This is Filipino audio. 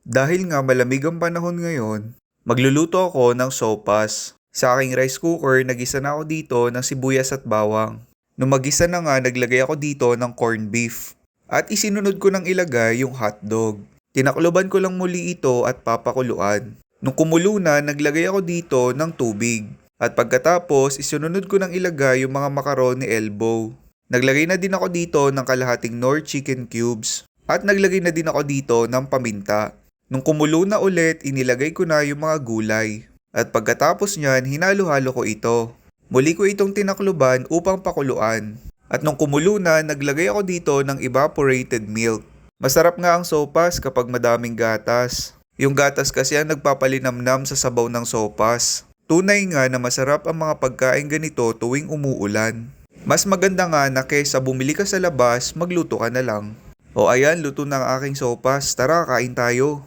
Dahil nga malamig ang panahon ngayon, magluluto ako ng sopas. Sa aking rice cooker, nagisa na ako dito ng sibuyas at bawang. Nung magisa na nga, naglagay ako dito ng corned beef. At isinunod ko ng ilagay yung hotdog. Tinakloban ko lang muli ito at papakuluan. Nung kumulo na, naglagay ako dito ng tubig. At pagkatapos, isunod ko ng ilagay yung mga macaroni elbow. Naglagay na din ako dito ng kalahating Knorr chicken cubes. At naglagay na din ako dito ng paminta. Nung kumulo na ulit, inilagay ko na yung mga gulay. At pagkatapos niyan, hinalo-halo ko ito. Muli ko itong tinakluban upang pakuluan. At nung kumulo na, naglagay ako dito ng evaporated milk. Masarap nga ang sopas kapag madaming gatas. Yung gatas kasi ang nagpapalinamnam sa sabaw ng sopas. Tunay nga na masarap ang mga pagkain ganito tuwing umuulan. Mas maganda nga na kaysa bumili ka sa labas, magluto ka na lang. O ayan, luto na ang aking sopas. Tara, kain tayo.